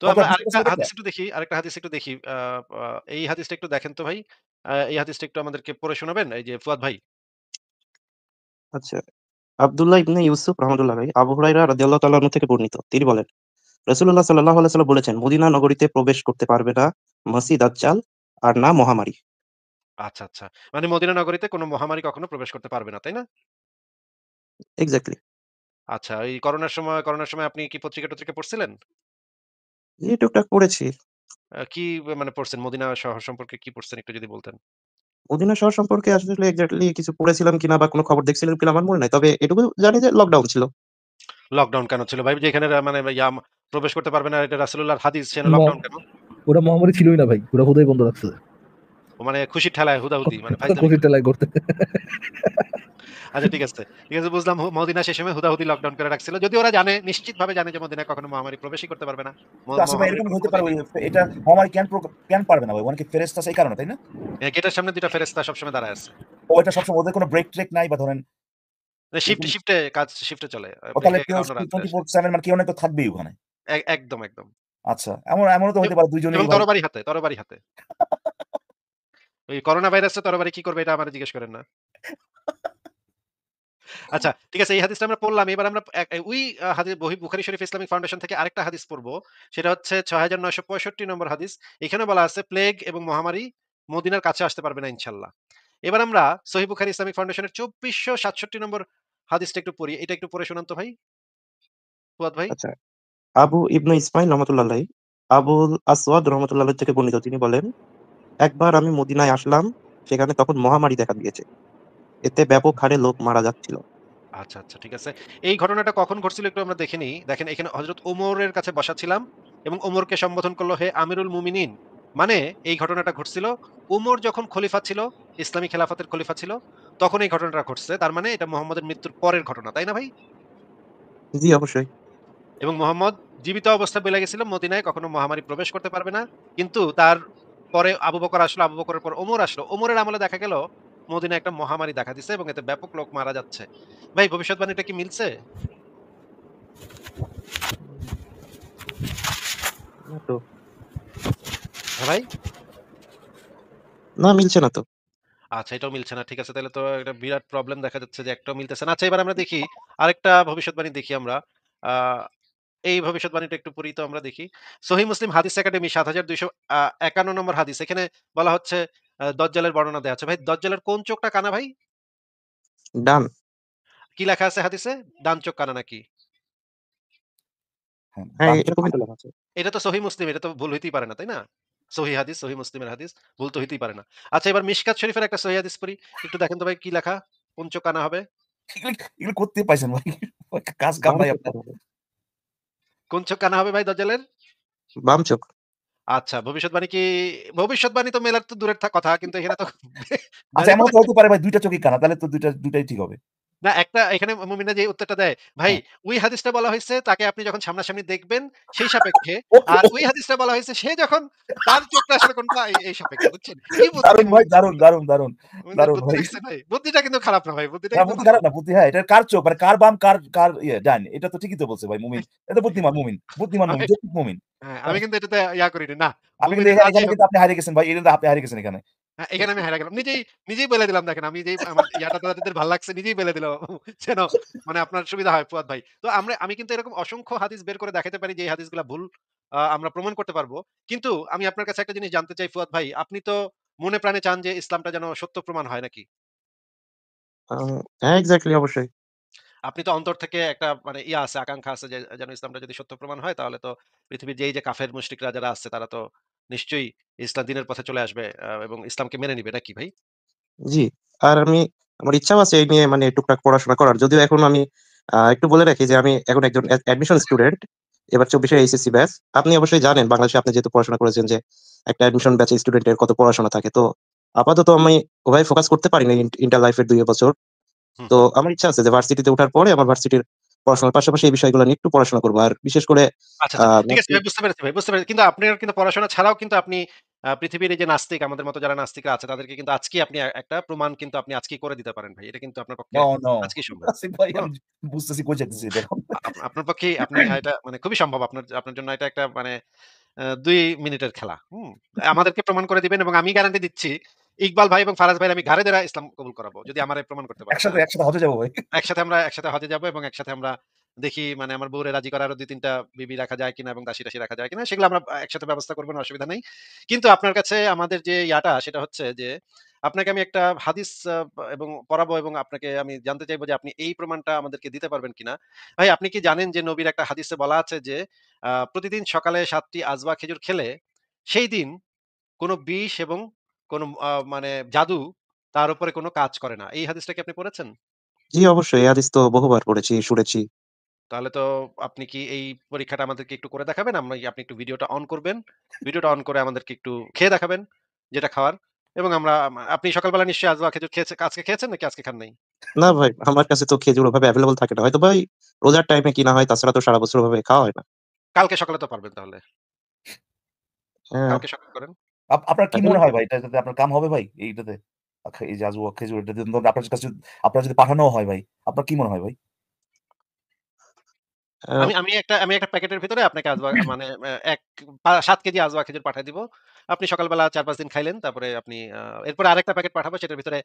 তো কত আমরা বুঝতে আরেকটা পারছেন এটা? হাদিস একটু দেখি, আরেকটা হাদিস একটু দেখি। আ আ এই হাদিসটা একটু দেখেন তো ভাই। এই হাদিসটা একটু আমাদেরকে পড়ে শোনাবেন? এই যে ফুয়াদ ভাই। আচ্ছা, আব্দুল্লাহ ইবনে ইউসুফ রাহমাতুল্লাহ আলাইহি আবু হুরায়রা রাদিয়াল্লাহু তাআলা আনহু থেকে বর্ণিত। তিনি বলেন, রাসূলুল্লাহ সাল্লাল্লাহু আলাইহি ওয়াসাল্লাম বলেছেন, মদিনা নগরীতে প্রবেশ করতে পারবে না মাসি দাজ্জাল আর না মহামারী। আচ্ছা, আচ্ছা। মানে মদিনা নগরীতে কোন মহামারী কখনো প্রবেশ করতে পারবে না, তাই না? এক্সাক্টলি। আচ্ছা, এই করোনার সময় আপনি কি পত্রিকা-টত্রিকা পড়ছিলেন? এই টুকটাক পড়েছি। কি মানে পড়ছেন? মদিনা শহর সম্পর্কে কি পড়ছেন একটু যদি বলতেন? মদিনা শহর সম্পর্কে আসলে এক্সাক্টলি কিছু পড়েছিলাম কিনা বা কোন খবর দেখছিলাম কিনা আমার মনে নাই। তবে এটুকু জানি যে লকডাউন ছিল। লকডাউন কেন ছিল ভাই? যেখানে মানে প্রবেশ করতে পারবে না এটা রাসূলুল্লাহর হাদিস সেখানে ম লকডাউন কেন? ওরা মহামারী ছিলই না ভাই। ওরা হুদাই বন্ধ রাখছে। ও মানে খুশির ঠেলায় হুদাহুদি মানে ফাইজলামি খুশির করে। টেলাই করতে। আচ্ছা ঠিক আছে। ঠিক আছে বুঝলাম মদিনা সে সময় হুদাহুদি লকডাউন করে রাখছিল। যদিও ওরা জানে নিশ্চিতভাবে জানে যে মদিনায় কখনো মহামারী প্রবেশই করতে পারবে না। তো আসলে ভাই মহামারীর এরকম কোনো হতে পারে খোঁজই ওই নেই। এটা মহামারী কেন পারবে না ভাই? ওখানে কি ফেরেশতা আছে এই কারণে, তাই না? গেটের সামনে ২ টা ফেরেশতা সবসময় দাঁড়ায় আছে। ও এটা সবসময় ওদের কোনো ব্রেক ট্রেক নাই বা ধরেন এরকম শিফটে কাজ শিফটে চলে। ও তাহলে ব্রেকে কেউ কারণ রাত্রে আসে। 24/7 মানে কেউ না কেউ থাকবেই ওখানে। একদম, একদম। আচ্ছা। এমনও তো হতে পারে ২ জনেই এবং ভাই তরবারি হাতে। ওই করোনা ভাইরাসে তরবারি কি করবে এটা আমারে জিজ্ঞেস করেন না। আচ্ছা, ঠিক আছে এই হাদিসটা আমরা পড়লাম। এবার আমরা ওই হাদিস বুখারী শরীফ ইসলামিক ফাউন্ডেশন থেকে আরেকটা হাদিস পড়ব। সেটা হচ্ছে ৬৯৬৫ নম্বর হাদিস। এখানে বলা আছে প্লেগ এবং মহামারী মদিনার কাছে আসতে পারবে না ইনশাআল্লাহ। এবার আমরা সহিহ বুখারী ইসলামিক ফাউন্ডেশনের ২৪৬৭ নম্বর হাদিসটা একটু পড়ি। এটা একটু পড়ে শোনান তো ভাই, ফুয়াদ ভাই। আচ্ছা, আবু ইবনে ইসমাইল রহমাতুল্লাহ আলাইহি আবুল আসওয়াদ রাহমাতুল্লাহ আলাইহি থেকে বর্ণিত। তিনি বলেন, একবার আমি মদিনায় আসলাম, সেখানে তখন মহামারী দেখা দিয়েছে। এতে ব্যাপক হারে লোক মারা যাচ্ছিল। আচ্ছা, আচ্ছা ঠিক আছে। এই ঘটনাটা কখন ঘটছিল একটু আমরা দেখে নিই। দেখেন এখানে হযরত ওমরের কাছে বসা ছিলাম এবং ওমরকে সম্বোধন করল হে আমিরুল মুমিনিন। মানে এই ঘটনাটা ঘটছিল ওমর যখন খলিফা ছিল, ইসলামী খেলাফতের খলিফা ছিল, তখন এই ঘটনাটা ঘটছে। তার মানে এটা মুহাম্মদের মৃত্যুর পরের ঘটনা, তাই না ভাই? জি, অবশ্যই। এবং মুহাম্মদ জীবিত অবস্থায় বইলা গেছিল মদিনায় কখনো মহামারী প্রবেশ করতে পারবে না। কিন্তু তার পরে আবু বকর আসলো, আবু বকরের পর ওমর আসলো। ওমরের আমলে দেখা গেল মদিনায় একটা মহামারী দেখা দিছে এবং এতে ব্যাপক লোক মারা যাচ্ছে। ভাই ভবিষ্যৎবাণীটা কি মিলছে? না তো। হ্যাঁ ভাই? না, মিলছে না তো। আচ্ছা এটাও মিলছে না। ঠিক আছে তাইলে তো একটা বিরাট প্রবলেম দেখা যাচ্ছে যে একটাও মিলতেছে না। আচ্ছা এবার আমরা দেখি আরেকটা ভবিষ্যৎবাণী দেখি আমরা। আ এই ভবিষ্যৎবাণীটা একটু পড়ি তো আমরা দেখি। সহিহ মুসলিম হাদিস একাডেমি ৭২৫১ নম্বর হাদিস। এখানে বলা হচ্ছে দাজ্জালের বর্ণনা দেয়া আছে। ভাই দাজ্জালের কোন চোখটা কানা ভাই? ডান। কি লেখা আছে হাদিসে? ডান চোখ কানা নাকি? হ্যাঁ, হ্যাঁ, ডান চোখ এরকমই তো লেখা আছে। এটা তো সহিহ মুসলিম, এটা তো ভুল হইতেই পারে না, তাই না? সহিহ হাদিস, সহিহ মুসলিমের হাদিস। ভুল তো হইতেই পারে না। আচ্ছা এবার মিশকাত শরীফের একটা সহিহ হাদিস পড়ি। একটু দেখেন তো ভাই কি লেখা? কোন চোখ কানা হবে? এগুলো কোত্থেকে পাইছেন ভাই? কাজ কাম বাম নাই চোখ আপনার। কানা হবে। কোন চোখ কানা হবে ভাই দাজ্জালের? বাম চোখ। আচ্ছা, ভবিষ্যৎবাণী তো মেলার তো দূরের কথা। কিন্তু এখানে তো আচ্ছা বের এমনও তো হতে পারে ভাই ২ টা চোখই কানা। তাহলে তো ২ টাই ঠিক হবে। না একটা এখানে মুমিনা যে উত্তরটা দেয়, ভাই হ্যাঁ। ওই হাদিসটা বলা হইছে তাকে আপনি যখন সামনাসামনি দেখবেন সেই সাপেক্ষে। ওকে, আর ওই ওকে। হাদিসটা বলা হইছে সে যখন তার চোখটা আসলে কোনটা এই সাপেক্ষে বুঝছেন? কি বুদ্ধি দারুণ ভাই, দারুণ, দারুণ, দারুণ, মুমিনদের দারুণ বুদ্ধি ভাই। দেখছেন ভাই? বুদ্ধিটা কিন্তু খারাপ না ভাই। বুদ্ধিটা না কিন্তু বুদ্ধি ভালো। খারাপ না, বুদ্ধি হ্যাঁ, এটা কার চোখ মানে কার বাম কার ইয়ে ডান। এটা তো ঠিকই তো বলছে ভাই মুমিন। এটা বুদ্ধিমান মুমিন। বুদ্ধিমান আমি মুমিন, যৌতুক মুমিন। হ্যাঁ, আমি কিন্তু এটাতে করিনি। না, আপনি কিন্তু মুমিনের কাজই এখানে হলো কিন্তু আপনি হারিয়ে গেছেন ভাই। এটা আপনি হারিয়ে গেছেন এখানে। হ্যাঁ, এখানে আমি হেরে গেলাম। নিজেই বলে দিলাম দেখেন। আমি যেই আমার তাদের ভাল লাগছে নিজেই বলে দিল। যেন মানে আপনার সুবিধা হয় ফুয়াদ ভাই। তো আমি কিন্তু এরকম অসংখ্য হাদিস বের করে দেখাতে পারি যে এই হাদিসগুলা ভুল আমরা প্রমাণ করতে পারবো। কিন্তু আমি আপনার কাছে একটা জিনিস জানতে চাই ফুয়াদ ভাই, আপনি তো মনে প্রাণে চান যে ইসলামটা যেন সত্য প্রমাণ হয় নাকি? আ হ্যাঁ, এক্সাক্টলি, অবশ্যই। আপনি তো অন্তর থেকে একটা মানে আছে আকাঙ্খা আছে যে যেন ইসলামটা যদি সত্য প্রমাণ হয় তাহলে তো পৃথিবীর যে কাফের মুশরিকরা যারা আছে তারা তো নিশ্চয়ই ইসলাম দিনের পথে চলে আসবে এবং ইসলামকে মেনে নিবে নাকি ভাই? জি। আর আমার ইচ্ছাও আছে এই নিয়ে মানে টুকটাক পড়াশোনা করার। যদিও এখন আমি একটু বলে রাখি যে আমি এখন একজন অ্যাডমিশন স্টুডেন্ট। এবার ২৪ এ এইচএসসি ব্যাচ। আপনি অবশ্যই জানেন বাংলাদেশে আপনি যেহেতু পড়াশোনা করেছেন যে একটা অ্যাডমিশন ব্যাচে স্টুডেন্টের কত পড়াশোনা থাকে। তো আপাতত আমি ওভাবে ফোকাস করতে পারি নাই ইন্টার লাইফ এর ২ বছর। হুম, তো হুম। আমার ইচ্ছা আছে যে ভার্সিটিতে ওঠার পরে আমার ভার্সিটির পড়াশোনার পাশাপাশি এই বিষয়গুলো নিয়ে একটু পড়াশোনা করব। আর বিশেষ করে আচ্ছা, আ আচ্ছা। ঠিক আছে ম্যাথ। ভাই বুঝতে পেরেছি ভাই, বুঝতে পেরেছি। কিন্তু আপনার কিন্তু পড়াশোনা ছাড়াও কিন্তু আপনি পৃথিবীর এই যে নাস্তিক আমাদের মতো যারা নাস্তিকরা আছে তাদেরকে কিন্তু আজকেই আপনি একটা প্রমাণ কিন্তু আপনি আজকেই করে দিতে পারেন ভাই। এটা কিন্তু আপনার পক্ষে নো, নো। আজকেই সম্ভব। আসিফ ভাই হুম? আমি বুঝতেছি কই যাইতেছি এটা এখন। আপনার পক্ষেই আপনি এটা মানে খুবই সম্ভব। আপনার আপনার জন্য এটা একটা মানে ২ মিনিটের খেলা। আমাদেরকে প্রমাণ করে দিবেন এবং আমি গ্যারান্টি দিচ্ছি ইকবাল ভাই এবং ফারাজ ভাইয়ের আমি ঘাড়ে ধরে ইসলাম কবুল করাবো। যদি আমারে প্রমাণ করতে পারেন, একসাথে হ্যাঁ? একসাথে হজে যাবো ভাই। একসাথে হজে যাবো এবং একসাথে আমরা দেখি মানে আমার বউরে রাজি করার আরো ২-৩ টা বিবি রাখা যায় কিনা এবং দাসী-টাসী রাখা যায় কিনা সেগুলো আমরা একসাথে ব্যবস্থা করব না, অসুবিধা নেই। কিন্তু আপনার কাছে আমাদের যে ইয়াটা সেটা হচ্ছে যে আপনাকে আমি একটা হাদিস এবং পড়াবো এবং আপনাকে আমি জানতে চাইবো যে আপনি এই প্রমাণটা আমাদেরকে দিতে পারবেন কিনা। ভাই আপনি কি জানেন যে নবীর একটা হাদিসে বলা আছে যে প্রতিদিন সকালে ৭ টি আজওয়া খেজুর খেলে সেই দিন কোন বিষ এবং কোন মানে জাদু তার উপরে কোন কাজ করে না। এই হাদিসটা কি আপনি পড়েছেন? জি, অবশ্যই এই হাদিস তো বহুবার পড়েছি, শুনেছি। তাহলে তো আপনি কি এই পরীক্ষাটা আমাদেরকে একটু করে দেখাবেন? আপনি একটু ভিডিওটা অন করবেন। ভিডিওটা অন করে আমাদেরকে একটু খেয়ে দেখাবেন, যেটা খাওয়ার। এবং আমরা আপনি সকালবেলা নিশ্চয়ই আজওয়া খেজুর আজকে খেয়েছেন নাকি আজকে খান নাই? না ভাই, আমার কাছে তো খেজুর ওভাবে এভেইলেবল থাকে না। হয়তো ভাই রোজার টাইমে কিনা হয়, তাছাড়া তো সারা বছর ওভাবে খাওয়া হয় না। কালকে সকালে তো পারবেন তাহলে। হ্যাঁ, কালকে সকাল করেন। আপনার কি এখন মনে হয় ভাই এটাতে আপনার কাম হবে ভাই? এইটাতে? এই যে আজওয়া খেজুর এটা যদি ধরুন আপনার যদি পাঠানোও হয় ভাই, আপনার কি মনে হয় ভাই? আ আমি একটা প্যাকেটের ভিতরে আপনাকে আজওয়া মানে ৭ কেজি আজওয়া খেজুর পাঠায় দিব। আপনি সকালবেলা ৪-৫ দিন খাইলেন। তারপরে আপনি এরপরে আরেকটা প্যাকেট পাঠাবো। সেটার ভিতরে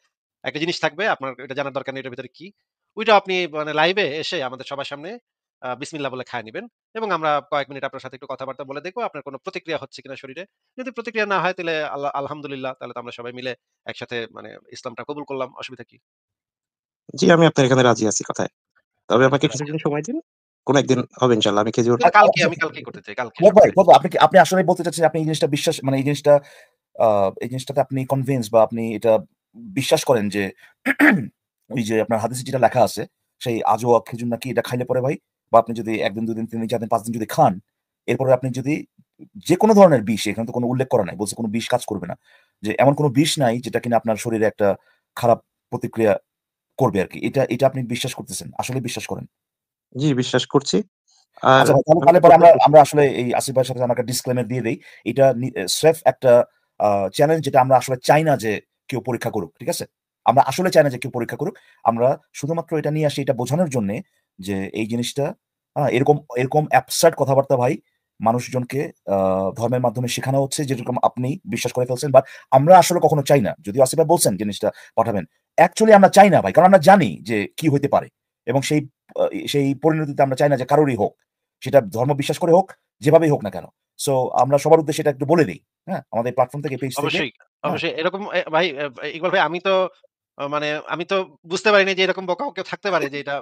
একটা জিনিস থাকবে। আপনার এটা জানার দরকার নেই এটার ভিতরে কি। ওইটাও আপনি মানে লাইভে এসে আমাদের সবার সামনে বিসমিল্লাহ বলে খায় নিবেন। এবং আমরা কয়েক মিনিট আপনার সাথে একটু কথাবার্তা বলে দেখব আপনার কোন প্রতিক্রিয়া হচ্ছে কিনা শরীরে। যদি প্রতিক্রিয়া না হয় তাহলে আলহামদুলিল্লাহ। তাহলে তো আমরা সবাই মিলে একসাথে মানে ইসলামটা কবুল করলাম। অসুবিধা কি? জি, আমি আপনার এখানে রাজি আছি কথায়। তবে আমাকে আচ্ছা। কিছুদিন সময় দিন। কোন একদিন হবে ইনশাআল্লাহ। আমি খেজুর কিন্তু আমি কালকেই করতে চাই। কালকে ফুয়াদ ভাই, সকালে। আপনি আসলেই বলতে চাচ্ছেন আপনি এই জিনিসটা বিশ্বাস মানে আ এই জিনিসটাতে আপনি কনভিন্স বা আপনি এটা বিশ্বাস করেন যে ওই যে আপনার হাদিসে যেটা লেখা আছে, সেই আজওয়া খেজুর নাকি এটা খাইলে পরে ভাই বা আপনি যদি ১ দিন, ২ দিন, ৩ দিন, ৪ দিন, ৫ দিন যদি খান, এরপরে আপনি যদি যেকোনো ধরনের বিষ এখানে তো কোনো উল্লেখ করা নাই। বলছে কোনো বিষ কাজ করবে না। যে এমন কোনো বিষ নাই যেটা কিনা আপনার শরীরে একটা খারাপ প্রতিক্রিয়া করবে আরকি। এটা আপনি বিশ্বাস করতেছেন। আসলেই বিশ্বাস করেন? জি, বিশ্বাস করছি। আর আচ্ছা ভাই, তাহলে আমি তাহলে পরে প্রত্যেক আমরা আসলে এই আসিফ ভাইয়ের সাথে আমরা একটা ডিসক্লেইমার দিয়ে দেই। এটা স্রেফ একটা চ্যালেঞ্জ যেটা আমরা আসলে চাই না যে কেউ পরীক্ষা করুক। ঠিক আছে? আমরা আসলে চাই না যে কেউ পরীক্ষা করুক। আমরা শুধুমাত্র এটা নিয়ে আসি এটা বোঝানোর জন্যে যে এই জিনিসটা এরকম এরকম অ্যাবসার্ড কথাবার্তা ভাই মানুষজনকে ধর্মের মাধ্যমে শেখানো হচ্ছে যেরকম আপনি বিশ্বাস করে ফেলছেন। বাট আমরা আসলে কখনো চাই না। যদিও আসিফ ভাই বলছেন জিনিসটা পাঠাবেন। অ্যাকচুয়ালি আমরা চাই না ভাই। কারণ আমরা জানি যে কি হইতে পারে। এবং সেই পরিণতিতে আমরা চাই না যে কারোরই হোক। সেটা ধর্ম বিশ্বাস করে হোক, যেভাবেই হোক না কেন। সো আমরা সবার উদ্দেশ্যে এটা একটু বলে দেই। হ্যাঁ? আমাদের প্ল্যাটফর্ম থেকে, পেজ থেকে। অবশ্যই, হ্যাঁ? অবশ্যই। এরকম ভাই ইকবাল ভাই আমি তো মানে আমি তো বুঝতে পারিনি যে এরকম বোকাও কেউ থাকতে পারে যে এটা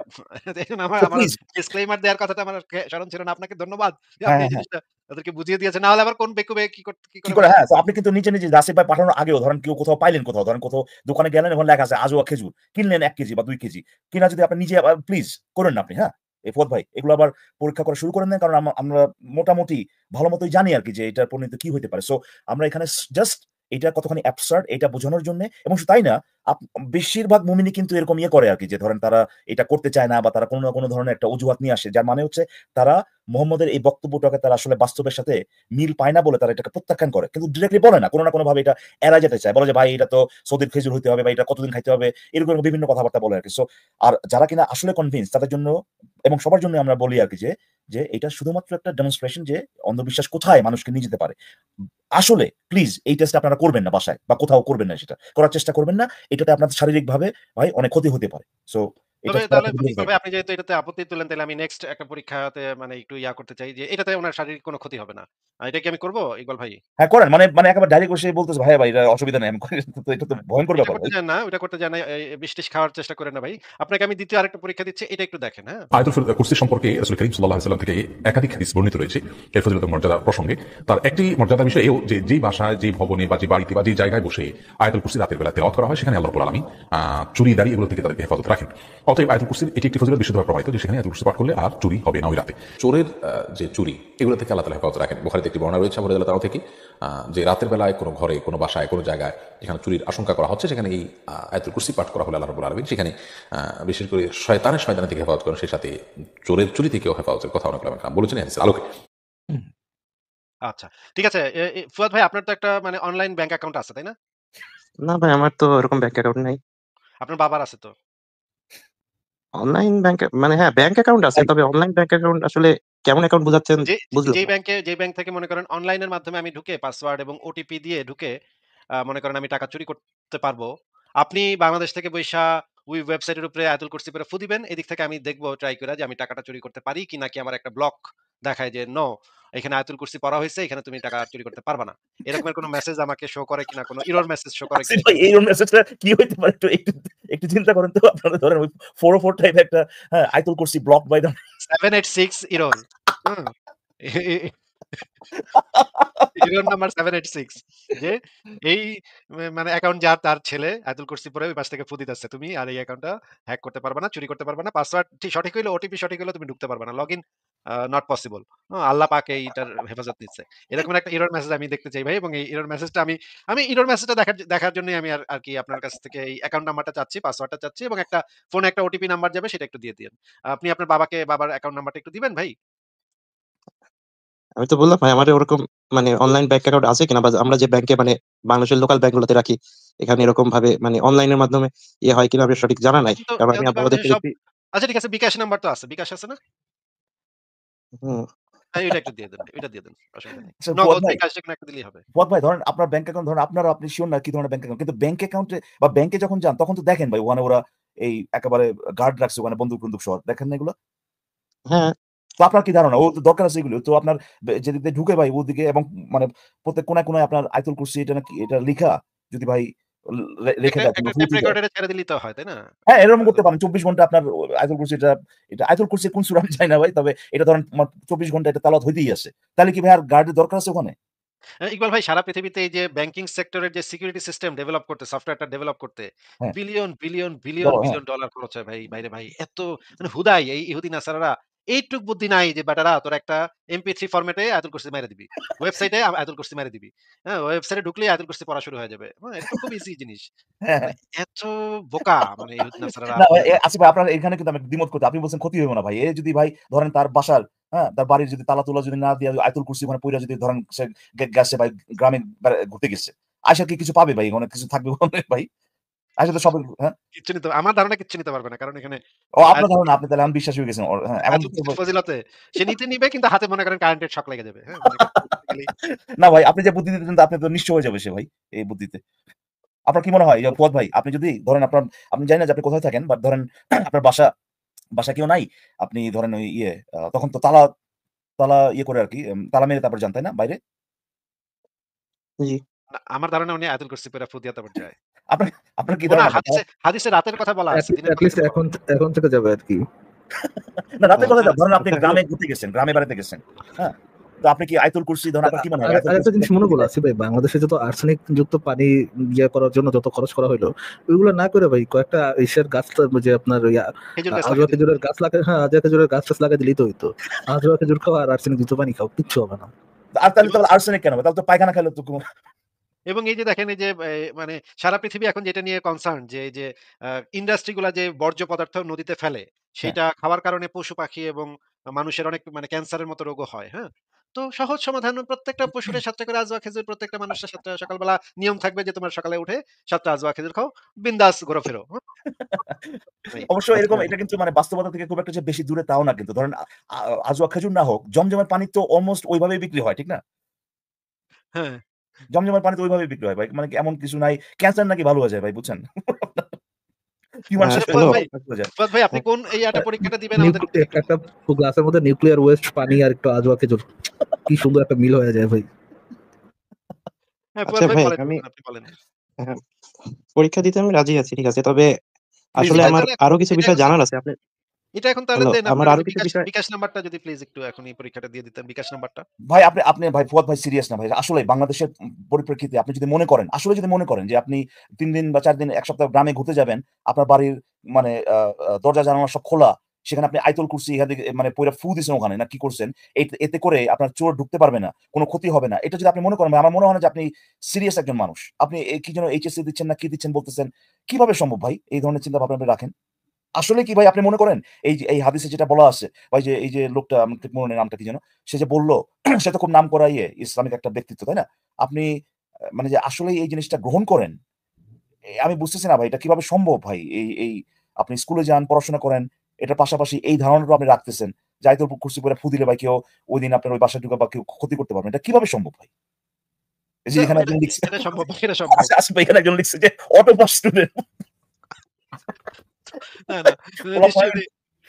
এজন্য আমার সো আমার প্লিজ ডিসক্লেইমার দেওয়ার কথাটা আমার স্মরণ ছিল না। আপনাকে ধন্যবাদ যে হ্যাঁ, আপনি এই হ্যাঁ, হ্যাঁ। জিনিসটা তাদেরকে বুঝিয়ে দিয়েছেন। না হলে আবার কোন বেকুবে কি কি করে করে ভাই? হ্যাঁ, তো আপনি কিন্তু নিচে, নিচে আসিফ ভাই পাঠানোর আগেও ধরেন কেউ কোথাও পাইলেন কোথাও, ধরেন কোথাও দোকানে গেলেন ওখানে লেখা আছে আজওয়া খেজুর। কিনলেন ১ কেজি বা ২ কেজি। কিনা যদি আপনি নিজে প্লিজ করেন না আপনি, হ্যাঁ? ফুয়াদ ভাই এগুলো আবার পরীক্ষা করা শুরু করেন না। কারণ আমরা মোটামুটি ভালো মতোই জানি আরকি যে এটার পরিণতি কি হইতে পারে। সো আমরা এখানে জাস্ট এটা কতখানি অ্যাবসার্ড এটা বোঝানোর জন্যে এবং শুধু তাই না, আপ বেশিরভাগ মুমিনই কিন্তু এরকম করে আরকি যে ধরেন তারা এটা করতে চায় না বা তারা কোনো না কোনো ধরনের একটা অজুহাত নিয়ে আসে। যার মানে হচ্ছে তারা মুহাম্মদের এই বক্তব্যটাকে তারা আসলে বাস্তবের সাথে মিল পায় না বলে তারা এটাকে প্রত্যাখ্যান করে। কিন্তু ডিরেক্টলি বলে না। কোন না কোনভাবে এটা এড়ায় যেতে চায়। বলে যে, "ভাই এটা তো সৌদির খেজুর হইতে হবে বা এটা কতদিন খাইতে হবে।" এরকম বিভিন্ন কথাবার্তা বলে আরকি। সো আর যারা কিনা আসলে কনভিন্স তাদের জন্য এবং সবার জন্য আমরা বলি আরকি যে এটা শুধুমাত্র একটা ডেমনস্ট্রেশন যে অন্ধবিশ্বাস কোথায় মানুষকে নিয়ে যেতে পারে। আসলে প্লিজ এই টেস্টটা আপনারা করবেন না বাসায় বা কোথাও করবেন না সেটা। করার চেষ্টা করবেন না। এটাতে আপনার শারীরিকভাবে ভাই অনেক ক্ষতি হতে পারে। সো এটা তবে করা তাহলে থেকে বিরত ইকবাল ভাই থাকবেন। আপনি যেহেতু এটাতে আপত্তি তুললেন তাহলে আমি নেক্সট একটা পরীক্ষাতে মানে একটু করতে চাই যে এটাতে উনার শারীরিক কোনো ক্ষতি হবে না। এটা কি আমি করব ইকবাল ভাই? হ্যাঁ, করেন। মানে একেবারে ডাইরেক্ট এসে বলতেছে, "ভাই, ভাই এটা অসুবিধা নাই।" আমি কই তো এটা তো ভয়ংকর এটা ব্যাপার করতে ভাই। যান না, ওটা করতে যান না। বিষ-টিস খাওয়ার চেষ্টা করেন না ভাই। আপনাকে আমি ২য় আরেকটা পরীক্ষা দিচ্ছি। এটা একটু দেখেন, হ্যাঁ? আয়াতুল কুরসি সম্পর্কে রাসূল করিম সাল্লাল্লাহু আলাইহি ওয়াসাল্লাম থেকে একাধিক হাদিস বর্ণিত রয়েছে এর ফজিলত ও মর্যাদা প্রসঙ্গে। তার একটি মর্যাদা বিষয় এও যে যেই বাসায়, যেই ভবনে বা যে বাড়িতে বা যে জায়গায় বসে আয়াতুল কুরসি রাতের বেলা তেলাওয়াত করা হয় সেখানে আল্লাহ রাব্বুল আলামিন চুরি, দাড়ি এগুলো থেকে তাদেরকে হেফাজত রাখেন। অতএব আয়াতুল কুরসির এটি একটি ফজিলত বিশুদ্ধভাবে প্রমাণিত যে সেখানে আয়াতুল কুরসি পাঠ করলে আর চুরি হবে না ওই রাতে। চোরের যে চুরি এগুলো থেকে আল্লাহ তাআলা হেফাজত রাখেন। বুখারীতে একটি বর্ণনা রয়েছে আবু হুরায়রা রাদিয়াল্লাহু থেকে যে রাতের বেলায় কোনো ঘরে, কোনো বাসায়, কোনো জায়গায় যেখানে চুরির আশঙ্কা করা হচ্ছে সেখানে এই আয়াতুল কুরসি পাঠ করা হলে আল্লাহ রাব্বুল আলামিন সেখানে বিশেষ করে শয়তানের থেকে হেফাজত করেন, সেই সাথে চোরের চুরি থেকেও হেফাজতের কথা অনেক ওলামায়ে কেরাম বলেছেন এই হাদিসের আলোকে। আচ্ছা। ঠিক আছে। ফুয়াদ ভাই আপনার তো একটা মানে অনলাইন ব্যাংক অ্যাকাউন্ট আছে, তাই না? না ভাই, আমার তো ওরকম ব্যাংক অ্যাকাউন্ট নাই। আপনার বাবার আছে তো? অনলাইন ব্যাংক মানে হ্যাঁ, ব্যাংক অ্যাকাউন্ট আছে। ভাই তবে অনলাইন ব্যাংক অ্যাকাউন্ট আসলে কেমন অ্যাকাউন্ট বোঝাচ্ছেন বুঝলাম যেই না। ব্যাংক থেকে মনে করেন অনলাইনের মাধ্যমে আমি ঢুকে পাসওয়ার্ড এবং ওটিপি দিয়ে ঢুকে মনে করেন আমি টাকা চুরি করতে পারবো। আপনি বাংলাদেশ থেকে বইসা ওই ওয়েবসাইটের উপরে আয়াতুল কুরসি পড়ে ফু দিবেন। এদিক থেকে আমি দেখব ট্রাই কইরা যে আমি টাকাটা চুরি করতে পারি কি নাকি আমার একটা ব্লক দেখায় যে নো এখানে আয়াতুল কুরসি পড়া হইছে, এখানে তুমি টাকা চুরি করতে পারবা না। এরকমের কোনো মেসেজ আমাকে শো করে কিনা, কোনো এরর মেসেজ শো করে আসিফ কিনা ভাই সেটা এই মেসেজটা কি হইতে পারে একটু একটু একটু চিন্তা করেন তো আপনারা ধরেন ওই 404 টাইপ একটা হ্যাঁ আয়াতুল কুরসি ব্লক বাই দ্য 786 এরর। হুম? এরর নাম্বার 786 যে এই মানে অ্যাকাউন্ট যার তার ছেলে আয়াতুল কুরসি পড়ে ওই পাশ থেকে ফু দিতেছে। তুমি আর এই অ্যাকাউন্টটা হ্যাক করতে পারবা না, চুরি করতে পারবা না। পাসওয়ার্ড সঠিক হইলে ওটিপি সঠিক হইলে তুমি ঢুকতে পারবা না। Login not possible. আল্লাহ পাক এইটার হেফাজত নিচ্ছে। এরকম একটা এরর মেসেজ আমি দেখতে চাই ভাই, এবং এই এরর মেসেজটা আমি এরর মেসেজটা দেখার জন্যই আমি আর কি আপনার কাছ থেকে এই অ্যাকাউন্ট নাম্বারটা চাচ্ছি, পাসওয়ার্ডটা চাচ্ছি, এবং একটা ফোনে একটা ওটিপি নাম্বার যাবে সেটা একটু দিয়ে দিয়েন। আপনি আপনার বাবার অ্যাকাউন্ট নাম্বারটা একটু দিবেন ভাই? আমি তো বললাম ভাই আমার ওরকম মানে অনলাইন ব্যাংক অ্যাকাউন্ট আছে কিনা, বা আমরা যে ব্যাংকে মানে বাংলাদেশের লোকাল ব্যাংকগুলোতে রাখি এখানে এরকম ভাবে মানে অনলাইনের মাধ্যমে হয় কিনা আমার সঠিক জানা নাই। কারণ আমি যেহেতু আপনার মতো বাংলাদেশের একটা সব ব্যক্তি। আচ্ছা ঠিক আছে, বিকাশ নাম্বার তো আছে। বিকাশ আছে না? হুম। হ্যাঁ, ওইটা একটু দিয়ে দেন। ওইটা দিয়ে দেন। অসুবিধা নেই। আচ্ছা ফুয়াদ নগদ, ভাই বিকাশ যেকোনো একটা দিলেই হবে। ফুয়াদ ভাই ধরেন আপনার ব্যাংক অ্যাকাউন্ট ধরেন আপনারা আপনি সিওর না কি ধরনের ব্যাংক অ্যাকাউন্ট কিন্তু ব্যাংক অ্যাকাউন্টে বা ব্যাংকে যখন যান তখন তো দেখেন ভাই ওখানে ওরা এই একেবারে গার্ড রাখছে ওখানে বন্দুক সহ দেখেন না এগুলো? হ্যাঁ। তো আপনার কি ধারণা ও তো দরকার আছে এগুলো তো আপনার যেদিক দিয়ে ঢুকে ভাই ওদিকে এবং মানে প্রত্যেক কোনায় আপনার আয়াতুল কুরসি এটা নাকি এটা লিখা যদি ভাই রেখে দেয় কিংবা একটা ফু টেপ দিয়ে দেয় রেকর্ডারে ছেড়ে দিলেই তো হয়, তাই না? হ্যাঁ, এরকম করতে পারেন। ২৪ ঘন্টা আপনার আয়াতুল কুরসি এটা আয়াতুল কুরসির কোন সূরা আমি জানি না ভাই। তবে এটা ধরেন ২৪ ঘন্টা এটা তেলাওয়াত হইতেই আছে। তাহলে কি ভাই আর গার্ডের দরকার আছে ওখানে? ইকবাল ভাই, সারা পৃথিবীতে এই যে ব্যাংকিং সেক্টরের যে সিকিউরিটি সিস্টেম ডেভেলপ করতে, সফটওয়্যারটা ডেভেলপ করতে হ্যাঁ, হ্যাঁ। বিলিয়ন ডলার খরচ হয় ভাই, বাইরে ভাই। এত মানে হুদাই এই ইহুদি নাসারারা এইটুক বুদ্ধি নাই যে বেটারা তোরা একটা MP3 ফরম্যাটে আয়াতুল কুরসি মাইরা দিবি। ওয়েবসাইটে আয়াতুল কুরসি মাইরা দিবি। হ্যাঁ, ওয়েবসাইটে ঢুকলেই আয়াতুল কুরসি পড়া শুরু হয়ে যাবে। হ্যাঁ, এটা তো খুব ইজি জিনিস। হ্যাঁ, মানে হ্যাঁ। এত বোকা মানে ইহুদি নাসারারা না ভাই আপনি আসিফ ভাই আপনার এখানে কিন্তু আমি দ্বিমত করতে আপনি বলছেন ক্ষতি হইব না ভাই। এ যদি ভাই ধরেন তার বাসার হ্যাঁ, তার বাড়ির যদি তালা-তুলা যদি না দিয়ে আয়াতুল কুরসি ওখানে পইড়া যদি ধরেন সে গেছে ভাই গ্রামে ঘুরতে গেছে। আইসা কি কিছু পাবে ভাই? অনেক কিছু থাকবে ওখানে ভাই। আইসা তো সব হ্যাঁ? কিচ্ছু নিতে আমার ধারণা কিচ্ছু নিতে পারবে না। কারণ এখানে ও আপনার আয়াতুল ধারণা আপনি তাহলে আমি বিশ্বাসী হয়ে গেছেন। হ্যাঁ, এমন আয়াতুল তো কুরসির ফজিলতে সে নিবে কিন্তু হাতে মনে করেন কারেন্টের শক লেগে যাবে। হ্যাঁ? মনে করেন practically না ভাই আপনি যে বুদ্ধি দিতেছেন আপনি তো নিশ্চয় হয়ে যাবে সে ভাই এই বুদ্ধিতে। আপনার কি মনে হয় যে ফুয়াদ ভাই আপনি যদি ধরেন আপনি জানি না যে আপনি কোথায় থাকেন বাট ধরেন আপনার বাসা কেউ নাই। আপনি ধরেন ওই তখন তো তালা তালা করে আরকি তালা মেরে তারপর যান তাই না বাইরে? জি। না, আমার ধারণা উনি আয়াতুল কুরসি পইড়া ফু দিয়া তারপর যায়। আপনার আপনার কি ও না, ধারণা ভাই? হাদিসে রাতের কথা বলা আছে। দিনের কথা লিস্ট কিন্তু বলা এখন নাই। এখন থেকে যাবে আর কি। না রাতের হ্যাঁ, কথা না। ধরেন আপনি আচ্ছা হলো। গ্রামে ঘুরতে গেছেন, গ্রামে বেড়াতে গেছেন। হ্যাঁ? তো আপনি কি আয়াতুল কুরসি ধরেন আপনার কি মনে হয় আয়াতুল আরেকটা কুরসি জিনিস মনে করো আসি ভাই, বাংলাদেশে যত আর্সেনিক যুক্ত পানি করার জন্য যত খরচ করা হলো ওইগুলো না করে ভাই কয়েকটা এশিয়ার গাছ যে আপনার খেজুর গাছ আজোয়া লাগাই দিবেন। খেজুরের গাছ লাগাই, হ্যাঁ আজোয়া খেজুরের গাছ টাছ লাগাই দিলেই তো হইতো। আজোয়া খেজুর খাও আর আর্সেনিক যুক্ত পানি খাও, কিচ্ছু হবে না। আর তাহলে এবং আর্সেনিক কেন? তাহলে তো পায়খানা খাইলে তো কোনো এই যে দেখেন এই যে মানে সারা পৃথিবী এখন যেটা নিয়ে কনসার্ন যে এই যে ইন্ডাস্ট্রি গুলা যে বর্জ্য পদার্থ নদীতে ফেলে, হ্যাঁ। সেটা খাওয়ার কারণে পশু-পাখি এবং মানুষের অনেক মানে ক্যান্সারের মতো রোগও হয়। হ্যাঁ? তো সহজ সমাধান প্রত্যেকটা পশুরে ৭ টা করে আজওয়া খেজুর, প্রত্যেকটা মানুষের ৭ টা সকালবেলা নিয়ম থাকবে যে তোমার সকালে উঠে ৭ টা আজওয়া খেজুর খাও। বিন্দাস ঘোরো-ফেরো। হ্যাঁ? ভাই অবশ্য আচ্ছা। এরকম এটা কিন্তু মানে বাস্তবতা থেকে খুব একটা যে বেশি দূরে তাও না কিন্তু। ধরেন আজওয়া খেজুর না হোক, জমজমের পানি তো অলমোস্ট ওইভাবেই বিক্রি হয়, ঠিক না? হ্যাঁ। জমজমের পানি তো ওইভাবেই বিক্রি হয় ভাই। মানে কি এমন কিছু নাই। ক্যান্সার নাকি ভালো হয়ে যায় ভাই বুঝছেন? হিউম্যান আচ্ছা শরীরে হলো। ভালো হয়ে যায়। ফুয়াদ ভাই আপনি কোন পরীক্ষাটা দিবেন আমাদেরকে একটু একটা গ্লাসের মধ্যে নিউক্লিয়ার ওয়েস্ট পানি আর একটু আজোয়া খেজুর, কি সুন্দর একটা মিল হয়ে যায় ভাই। হ্যাঁ, আচ্ছা ফুয়াদ ভাই ভাই বলেন, আমি আপনি বলেন। হ্যাঁ, পরীক্ষা দিতে আমি রাজি আছি। ঠিক আছে। তবে প্লিজ আসলে ভাই। ভাই আমার তাহলে এখন আরো কিছু এটা বিষয় এখন জানার আছে। আপনি এটা এখন তাহলে হ্যালো, দেন। আমার আপনার আরো যদি কিছু বিষয়। বিকাশ নাম্বারটা যদি প্লিজ একটু এখনই পরীক্ষাটা দিয়ে দিতেন, বিকাশ নাম্বারটা। ভাই আপনি ভাই ফুয়াদ ভাই সিরিয়াস না ভাই। আসলেই বাংলাদেশের পরিপ্রেক্ষিতে আপনি যদি মনে করেন, আসলে যদি মনে করেন যে আপনি ৩ দিন বা ৪ দিন ১ সপ্তাহ গ্রামে ঘুরতে যাবেন, আপনার বাড়ির মানে দরজা জানালা সব খোলা। সেখানে আপনি আয়াতুল কুরসি ইহা দিকে মানে পইড়া ফু দিছেন ওখানে না কি করছেন? এতে করে আপনার চোর ঢুকতে পারবে না। কোন ক্ষতি হবে না। এটা যদি আপনি মনে করেন ভাই আমার মনে হয় না যে আপনি সিরিয়াস একজন মানুষ। আপনি কি যেন এইচএসসি দিচ্ছেন না কি দিচ্ছেন বলতেছেন। কিভাবে সম্ভব ভাই এই ধরনের চিন্তা ভাবনা আপনি রাখেন? আসলে কি ভাই আপনি মনে করেন এই যে এই হাদিসে যেটা বলা আছে, ভাই যে এই যে লোকটা আমার ঠিক মনে নেই নামটা কি যেন? সে যে বলল সে তো খুব নামকরা ইসলামিক একটা ব্যক্তিত্ব, তাই না? আপনি মানে যে আসলেই এই জিনিসটা গ্রহণ করেন, আমি বুঝতেছি না ভাই এটা কিভাবে সম্ভব ভাই? এই আপনি স্কুলে যান, পড়াশোনা করেন, এটার পাশাপাশি এই ধারণাটাও আপনি রাখতেছেন। যে আয়াতুল কুরসি পড়ে ফু দিলে ভাই কেউ ওইদিন আপনার ওই বাসায় ঢুকে বা কেউ ক্ষতি করতে পারবে না। এটা কিভাবে সম্ভব ভাই? এই যে এখানে এটা একজন লিখছে এটা সম্ভব, এটা সম্ভব। আসিফ ভাই এখানে একজন লিখছে যে অটোপাস স্টুডেন্ট না, না। পোলাপান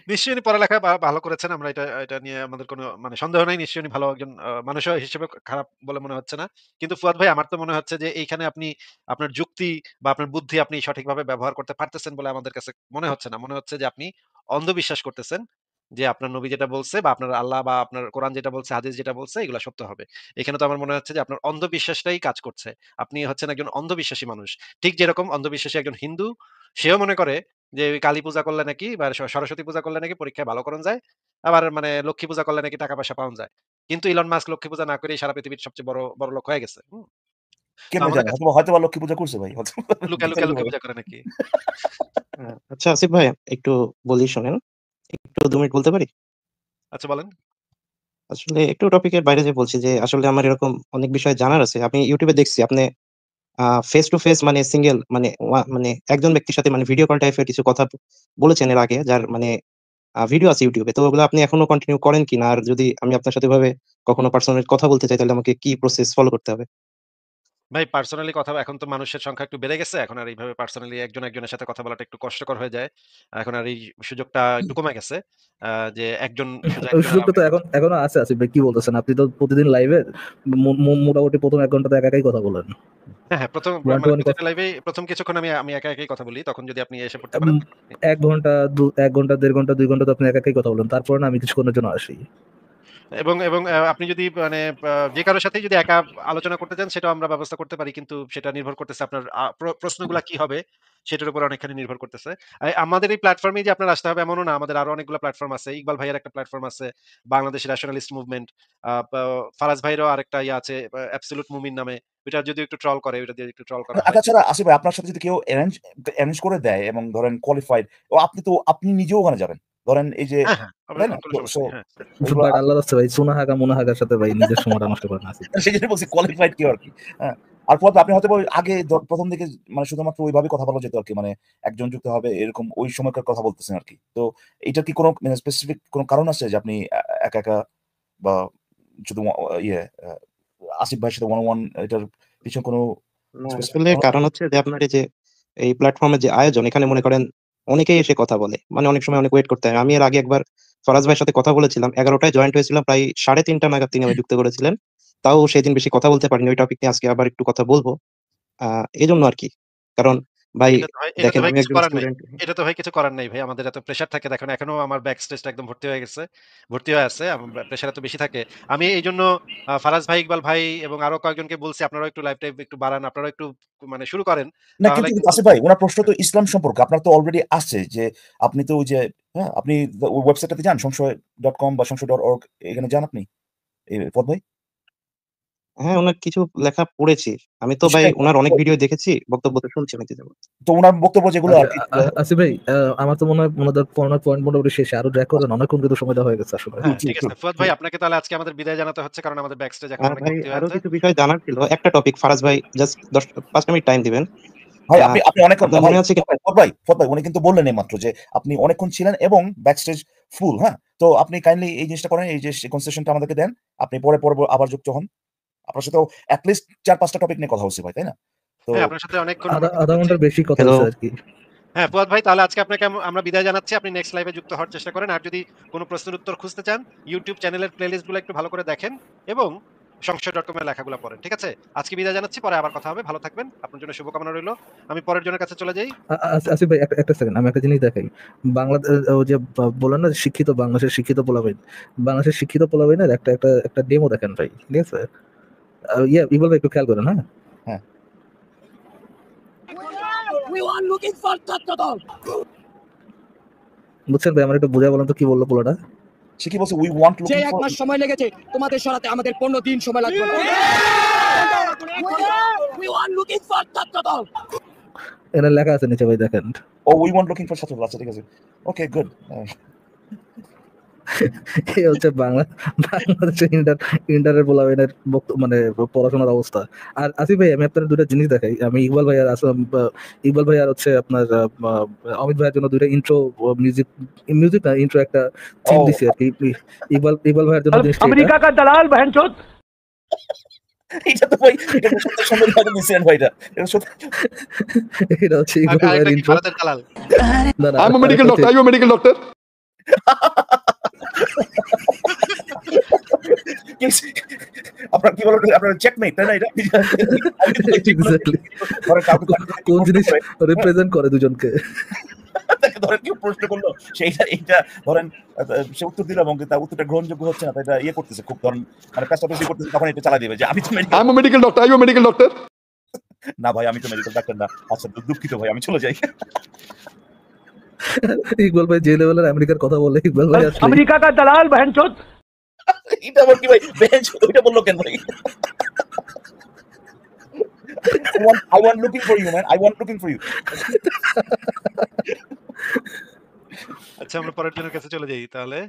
নিশ্চয়ই উনি পড়ালেখা ভালো করেছেন। আমরা এটা নিয়ে আমাদের কোনো মানে সন্দেহ নাই। নিশ্চয়ই উনি ভালো একজন মানুষ হিসেবে খারাপ বলে মনে হচ্ছে না। কিন্তু ফুয়াদ ভাই আমার তো মনে হচ্ছে যে এইখানে আপনি আপনার যুক্তি বা আপনার বুদ্ধি আপনি সঠিকভাবে ব্যবহার করতে পারতেছেন বলে আমাদের কাছে মনে হচ্ছে না। মনে হচ্ছে যে আপনি অন্ধবিশ্বাস করতেছেন। যে আপনার নবী যেটা বলছে বা আপনার আল্লাহ বা আপনার কোরআন যেটা বলছে, হাদিস যেটা বলছে এগুলা সত্য হবে। এখানে তো আমার মনে হচ্ছে যে আপনার অন্ধবিশ্বাসটাই কাজ করছে। আপনি হচ্ছেন একজন অন্ধবিশ্বাসী মানুষ। ঠিক যেরকম অন্ধবিশ্বাসী একজন হিন্দু সেও মনে করে যে ওই কালী পূজা করলে নাকি বা সরস্বতী পূজা করলে নাকি পরীক্ষায় ভালো করণ যায়। আবার মানে লক্ষ্মী পূজা করলে নাকি টাকা পয়সা পাওয়া যায়। কিন্তু ইলন মাস্ক লক্ষ্মী পূজা না করেই সারা পৃথিবীর সবচেয়ে বড়লোক হয়ে গেছে। তো কেমনে আমাদের জানে? কাছে হয়তোবা লক্ষ্মী পূজা করছে ভাই। লুকায় বিস্তারিত বলেন। পূজা করে নাকি? আচ্ছা আসিফ ভাই একটু বলি শোনেন। একটু ২ মিনিট বলতে পারি? আচ্ছা বলেন। আসলে একটু টপিকের বাইরে যেয়ে বলছি যে আসলে আমার এরকম অনেক বিষয় জানার আছে। আমি YouTube এ দেখছি আপনি ফেস টু ফেস মানে সিঙ্গেল মানে মানে একজন ব্যক্তির সাথে মানে ভিডিও কল টাইপের কিছু কথা বলেছেন এর আগে যার মানে ভিডিও আছে YouTube এ। তো ওগুলো আপনি এখনো কন্টিনিউ করেন কিনা? আর যদি আমি আপনার সাথে এভাবে কখনো পার্সোনালি কথা বলতে চাই তাহলে আমাকে কি প্রসেস ফলো করতে হবে? ভাই পার্সোনালি কথা এখন তো মানুষের সংখ্যা একটু বেড়ে গেছে। এখন আর এইভাবে পার্সোনালি একজনের সাথে কথা বলাটা একটু কষ্টকর হয়ে যায়। এখন আর এই সুযোগটা একটু কমে গেছে। যে একজন শুধু ওই একজন আর সুযোগটা তো এখনো আছে আসিফ ভাই, কি বলতেছেন? আপনি তো প্রতিদিন লাইভে মোটামুটি প্রথম ১ ঘন্টা তো একাই কথা বলেন। হ্যাঁ, হ্যাঁ, ১ম ওয়ান টু মানে ওয়ান প্রতিটা লাইভে ১ম কিছুক্ষণ আমি একা একাই কথা বলি। তখন যদি আপনি এসে পড়তে পারেন। ১ ঘন্টা ১ ঘন্টা ১.৫ ঘন্টা ২ ঘন্টা তো আপনি একাই কথা বলেন। তারপরে না আমি কিছুক্ষণের জন্য আসি। এবং আপনি যদি মানে যে কারো সাথেই যদি একা আলোচনা করতে চান সেটাও আমরা ব্যবস্থা করতে পারি। কিন্তু সেটা নির্ভর করতেছে আপনার প্রশ্নগুলা কি হবে সেটার উপর অনেকখানি নির্ভর করতেছে। আমাদের এই প্ল্যাটফর্মেই যে আপনার আসতে হবে এমনও না। আমাদের আরো অনেকগুলো প্ল্যাটফর্ম আছে। ইকবাল ভাইয়ের একটা প্ল্যাটফর্ম আছে। Bangladesh nationalist movement. আ পা ফারাজ ভাইয়েরও আরেকটা ইয়ে আছে অ্যাবসোলিউট মুমিন নামে। ওইটা যদিও একটু ট্রল করে, ওইটা দিয়ে একটু ট্রল করা হয়। তাছাড়া আসিফ ভাই আপনার সাথে যদি কেউ এরেঞ্জ করে দেয় এবং ধরেন কোয়ালিফাইড ও আপনি নিজেও ওখানে যাবেন। ধরেন এই যে হ্যাঁ, হ্যাঁ। তাই না? কোনো তো সমস্যা নেই। হ্যাঁ। ওগুলো বাট আল্লাহর রাস্তায় ভাই সুনাহাগা মুনাহাগার সাথে ভাই নিজের সময়টা নষ্ট করেন আসিফ ভাই। সেজন্য বলছি কোয়ালিফাইড কেউ আরকি। হ্যাঁ। আর পরে আপনি হয়তোবা আগে ১ম দিকে মানে শুধুমাত্র ওইভাবে কথা বলা যেত আরকি। মানে একজন যুক্ত হবে এরকম ওই সময়কার কথা বলতেছেন আরকি। তো এইটার কি কোনো স্পেসিফিক কোনো কারণ আছে যে আপনি একা বা শুধু ইয়ে আসিফ ভাইয়ের সাথে ওয়ান অন ওয়ান এটার পিছনে কোনো না স্পেসিফিক আসলে কারণ কারণ হচ্ছে যে আপনার এই যে এই প্ল্যাটফর্মের যে আয়োজন এখানে মনে করেন অনেকেই এসে কথা বলে। মানে অনেক সময় অনেক ওয়েট করতে হয়। আমি এর আগে একবার ফরাজ ভাইয়ের সাথে কথা বলেছিলাম। ১১ টায় জয়েন্ট হয়েছিলাম। প্রায় ৩:৩০ নাগাদ তিনি আমায় যুক্ত করেছিলেন। তাও সেদিন বেশি কথা বলতে পারিনি। ওই টপিক নিয়ে আজকে আবার একটু কথা বলব। এজন্য আরকি। কারণ ভাই এটা তো দেখেন ভাই আমি কিছু একজন করার নাই। স্টুডেন্ট। এটা তো ভাই কিছু করার নাই ভাই। আমাদের এত প্রেশার থাকে দেখেন এখনো আমার ব্যাক স্টেজটা একদম ভর্তি হয়ে গেছে। ভর্তি হয়ে আছে। প্রেশার এত বেশি থাকে। আমি এইজন্য ফারাজ ভাই, ইকবাল ভাই এবং আরো কয়েকজনকে বলছি আপনারাও একটু লাইভটা একটু বাড়ান। আপনারাও একটু মানে শুরু করেন। না তাহলে কিন্তু কিন্তু আসিফ ভাই উনার প্রশ্ন তো ইসলাম সম্পর্কে। আপনার তো অলরেডি আছে যে আপনি তো ওই যে হ্যাঁ, আপনি ওই ওয়েবসাইটটাতে যান সংশয়.com বা সংশয়.org এখানে যান আপনি? পদ ভাই? হ্যাঁ, উনার কিছু লেখা পড়েছি। আমি তো ভাই সেটাই উনার অনেক ভিডিও দেখেছি। বক্তব্য তো শুনছি অনেক কিছু। তো উনার বক্তব্য যেগুলো আচ্ছা, আরকি আসিফ ভাই আমার তো মনে হয় ওনাদের পয়েন্ট মোটামুটি শেষে। আরো ড্রাগ করেন, অনেকক্ষণ কিন্তু সময় দেওয়া হয়ে গেছে আসলে। হ্যাঁ, ট্রু, ঠিক ট্রু, আছে। ফুয়াদ ট্রু। ভাই আপনাকে তাহলে আজকে আমাদের বিদায় জানাতে হচ্ছে কারণ আমাদের ব্যাক স্টেজ এখন আর অনেক ভাই ভর্তি হয়ে আরো আছে। কিছু বিষয় জানার ছিল। একটা টপিক ফারাজ ভাই জাস্ট ১০টা মিনিট টাইম দিবেন। ভাই আ আপনি অনেক আপনার ভাই মনে আছে কি? ফদ ভাই উনি কিন্তু বললেন এইমাত্র যে আপনি অনেকক্ষণ ছিলেন এবং ব্যাকস্টেজ ফুল, হ্যাঁ? তো আপনি কাইন্ডলি এই জিনিসটা করেন, এই যে কনসেশনটা আমাদেরকে দেন। আপনি পরে আবার যুক্ত হন। আপনার সাথেও এট লিস্ট ৪-৫ টা টপিক নিয়ে কথা হচ্ছে ভাই, তাই না? তো হ্যাঁ, আপনার সাথে অনেকক্ষণ আমরা কথা আধা বলছি। ঘন্টার বেশি কথা হ্যালো। হয়েছে আরকি। হ্যাঁ, ফুয়াদ ভাই তাহলে আজকে আপনাকে আমরা বিদায় জানাচ্ছি। আপনি নেক্সট লাইভে যুক্ত হওয়ার চেষ্টা করেন। আর যদি কোন প্রশ্নের উত্তর খুঁজতে চান, YouTube চ্যানেলের প্লেলিস্ট গুলো একটু ভালো করে দেখেন এবং সংশয়.com এর লেখাগুলো পড়েন। ঠিক আছে? আজকে বিদায় জানাচ্ছি। পরে আবার কথা হবে। ভালো থাকবেন। আপনার জন্য শুভকামনা রইলো। আমি পরের জনের কাছে চলে যাই। আসিফ ভাই একটা সেকেন্ড, আমি একটা জিনিস দেখাই। বাংলাদেশ ওই যে বললেন না শিক্ষিত বাংলাদেশের শিক্ষিত পোলাপাইন। বাংলাদেশের শিক্ষিত পোলাপাইনের একটা ডেমো দেখেন ভাই। ঠিক আছে? ইকবাল ভাই একটু খেয়াল করেন, হ্যাঁ? হ্যাঁ। We are looking for ছাত্রদল। বুঝছেন ভাই, আমার একটু বুঝায় বলেন তো কি বললো পোলাটা? সে কি বলছে উই ওয়ান্ট যে লুকিং ১ ফর মাস সময় লেগেছে তোমাদের সরাতে আমাদের ১৫ দিন সময় লাগবে না। We are looking for ছাত্রদল। এখানে লেখা আছে নিচে ভাই দেখেন। উই ওয়ান্ট লুকিং ফর ছাত্রদল। আচ্ছা ঠিক আছে। Okay good. এই হচ্ছে বাংলাদেশের ইন্টারের পোলাপাইনের মানে পড়াশোনার অবস্থা। আর আসিফ ভাই, আমি আপনার দুটা জিনিস দেখাই। আমি ইকবাল ভাই আর ইকবাল ভাই আর হচ্ছে আপনার অমিত ভাইয়ের জন্য দুইটা ইন্ট্রো মিউজিক না ইন্ট্রো একটা থিম ও দিছি আর কি। ইকবাল ভাইয়ের জন্য জিনিসটা এটা। अमेरिका का दलाल बहनचोद এটা তো ভাই এটা তো সত্যি সুন্দর ভাবে দিয়েছেন ভাই এটা সত্যি এটা হচ্ছে ইকবাল ভাইয়ের আরেকটা কি ইন্ট্রো। ভারতের দালাল? না না I'm a medical doctor. Are you a medical doctor? আপনার কি বলেন আপনার চেকমেট তাই না এটা এক্স্যাক্টলি ধরেন কাউকে কোন জিনিস রিপ্রেজেন্ট করে দুজনকে। তাকে ধরেন কেউ প্রশ্ন করলো সেইটা এইটা ধরেন সে উত্তর দিল এবং তার উত্তরটা গ্রহণযোগ্য হচ্ছে না, তাই এটা ইয়ে করতেছে খুব ধরেন মানে পেশাপেশি করতেছে, তখন এটা চালা দিবে যে আমি তো medical- I'm a medical doctor. Are you a medical doctor? না ভাই আমি তো মেডিকেল ডাক্তার না, আচ্ছা দুঃখিত ভাই আমি চলে যাই। ইকবাল ভাই যে লেভেলের আমেরিকার কথা বলে, ইকবাল ভাই আসলে अमेरिका का दलाल बहनचोद এটা আবার কি ভাই বেঞ্চ ওইটা বললো কেন ভাই? I want looking for you man, I want looking for you. আচ্ছা আমরা পরের জনের কাছে চলে যাই তাহলে।